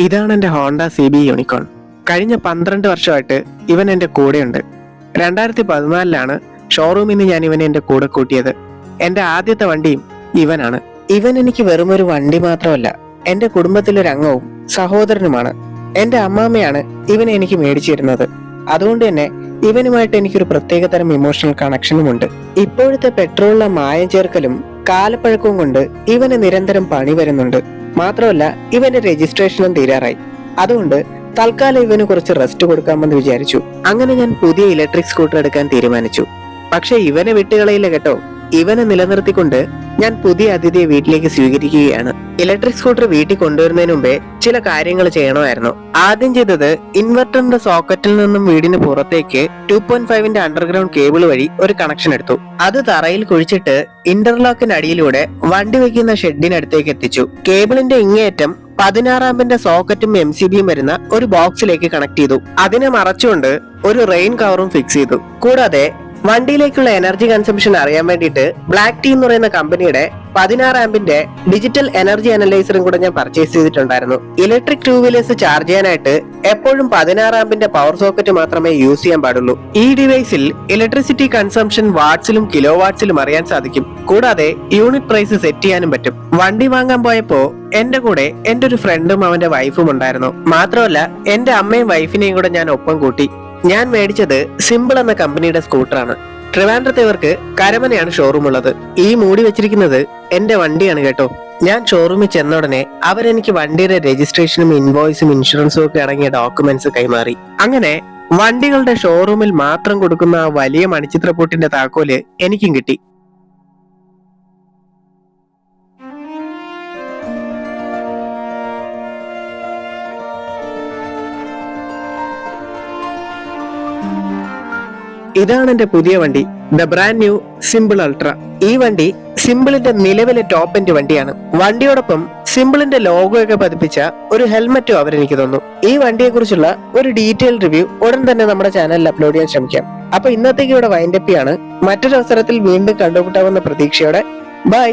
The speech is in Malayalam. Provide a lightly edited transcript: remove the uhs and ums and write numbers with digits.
ഇതാണ് എൻ്റെ ഹോണ്ട CB യൂണിക്കോൺ. കഴിഞ്ഞ 12 വർഷമായിട്ട് ഇവൻ എൻ്റെ കൂടെയുണ്ട്. 2014 ഷോറൂമിൽ നിന്ന് ഞാൻ ഇവനെ എൻ്റെ കൂടെ കൂട്ടിയത്. എൻ്റെ ആദ്യത്തെ വണ്ടിയും ഇവനാണ്. ഇവൻ എനിക്ക് വെറുമൊരു വണ്ടി മാത്രമല്ല, എൻ്റെ കുടുംബത്തിലൊരു അംഗവും സഹോദരനുമാണ്. എൻ്റെ അമ്മാമ്മയാണ് ഇവനെ എനിക്ക് മേടിച്ചിരുന്നത്. അതുകൊണ്ട് തന്നെ ഇവനുമായിട്ട് എനിക്കൊരു പ്രത്യേകതരം ഇമോഷണൽ കണക്ഷനുമുണ്ട്. ഇപ്പോഴത്തെ പെട്രോളിലെ മായം ചേർക്കലും കാലപ്പഴക്കവും കൊണ്ട് ഇവന് നിരന്തരം പണി വരുന്നുണ്ട്. മാത്രമല്ല ഇവന്റെ രജിസ്ട്രേഷനും തീരാറായി. അതുകൊണ്ട് തൽക്കാലം ഇവന് കുറച്ച് റെസ്റ്റ് കൊടുക്കാമെന്ന് വിചാരിച്ചു. അങ്ങനെ ഞാൻ പുതിയ ഇലക്ട്രിക് സ്കൂട്ടർ എടുക്കാൻ തീരുമാനിച്ചു. പക്ഷെ ഇവനെ വിട്ടുകളയില്ല കേട്ടോ. ഇവനെ നിലനിർത്തിക്കൊണ്ട് ഞാൻ പുതിയ അതിഥിയെ വീട്ടിലേക്ക് സ്വീകരിക്കുകയാണ്. ഇലക്ട്രിക് സ്കൂട്ടർ വീട്ടിൽ കൊണ്ടുവരുന്നതിന് മുമ്പേ ചില കാര്യങ്ങൾ ചെയ്യണമായിരുന്നു. ആദ്യം ചെയ്തത് ഇൻവെർട്ടറിന്റെ സോക്കറ്റിൽ നിന്നും വീടിന് പുറത്തേക്ക് 2.5 അണ്ടർഗ്രൗണ്ട് കേബിൾ വഴി ഒരു കണക്ഷൻ എടുത്തു. അത് തറയിൽ കുഴിച്ചിട്ട് ഇന്റർലോക്കിന് അടിയിലൂടെ വണ്ടി വെക്കുന്ന ഷെഡിനടുത്തേക്ക് എത്തിച്ചു. കേബിളിന്റെ ഇങ്ങേയറ്റം 16 ആമ്പിന്റെ സോക്കറ്റും MCBയും വരുന്ന ഒരു ബോക്സിലേക്ക് കണക്ട് ചെയ്തു. അതിനെ മറച്ചുകൊണ്ട് ഒരു റെയിൻ കവറും ഫിക്സ് ചെയ്തു. കൂടാതെ വണ്ടിയിലേക്കുള്ള എനർജി കൺസംഷൻ അറിയാൻ വേണ്ടിയിട്ട് ബ്ലാക്ക് ടീ എന്ന് പറയുന്ന കമ്പനിയുടെ 16 ആമ്പിന്റെ ഡിജിറ്റൽ എനർജി അനലൈസറും കൂടെ ഞാൻ പർച്ചേസ് ചെയ്തിട്ടുണ്ടായിരുന്നു. ഇലക്ട്രിക് 2 വീലേഴ്സ് ചാർജ് ചെയ്യാനായിട്ട് എപ്പോഴും 16 ആമ്പിന്റെ പവർ സോക്കറ്റ് മാത്രമേ യൂസ് ചെയ്യാൻ പാടുള്ളൂ. ഈ ഡിവൈസിൽ ഇലക്ട്രിസിറ്റി കൺസംഷൻ വാട്ട്സിലും കിലോ വാട്ട്സിലും അറിയാൻ സാധിക്കും. കൂടാതെ യൂണിറ്റ് പ്രൈസ് സെറ്റ് ചെയ്യാനും പറ്റും. വണ്ടി വാങ്ങാൻ പോയപ്പോ എന്റെ കൂടെ എന്റെ ഒരു ഫ്രണ്ടും അവന്റെ വൈഫും ഉണ്ടായിരുന്നു. മാത്രമല്ല എന്റെ അമ്മയും വൈഫിനെയും കൂടെ ഞാൻ ഒപ്പം കൂട്ടി. ഞാൻ മേടിച്ചത് സിമ്പിൾ എന്ന കമ്പനിയുടെ സ്കൂട്ടറാണ്. ട്രിവാൻഡ്രത്ത് ഇവർക്ക് കരമനയാണ് ഷോറൂം ഉള്ളത്. ഈ മൂടി വെച്ചിരിക്കുന്നത് എന്റെ വണ്ടിയാണ് കേട്ടോ. ഞാൻ ഷോറൂമിൽ ചെന്ന ഉടനെ അവരെനിക്ക് വണ്ടിയുടെ രജിസ്ട്രേഷനും ഇൻവോയ്സും ഇൻഷുറൻസും ഒക്കെ അടങ്ങിയ ഡോക്യുമെന്റ്സ് കൈമാറി. അങ്ങനെ വണ്ടികളുടെ ഷോറൂമിൽ മാത്രം കൊടുക്കുന്ന ആ വലിയ മണിച്ചിത്രപ്പൂട്ടിന്റെ താക്കോല് എനിക്കും കിട്ടി. ഇതാണ് എന്റെ പുതിയ വണ്ടി, the brand new simple ultra. ഈ വണ്ടി സിമ്പിളിന്റെ നിലവിലെ ടോപ്പ് എൻഡ് വണ്ടിയാണ്. വണ്ടിയോടൊപ്പം സിമ്പിളിന്റെ ലോഗോ ഒക്കെ പതിപ്പിച്ച ഒരു ഹെൽമറ്റും അവരെനിക്ക് തന്നു. ഈ വണ്ടിയെ കുറിച്ചുള്ള ഒരു ഡീറ്റെയിൽ റിവ്യൂ ഉടൻ തന്നെ നമ്മുടെ ചാനലിൽ അപ്ലോഡ് ചെയ്യാൻ ശ്രമിക്കാം. അപ്പൊ ഇന്നത്തേക്ക് ഇവിടെ വൈൻഡപ്പ് ചെയ്യാണ്. മറ്റൊരു അവസരത്തിൽ വീണ്ടും കണ്ടുമുട്ടാവുന്ന പ്രതീക്ഷയോടെ ബൈ.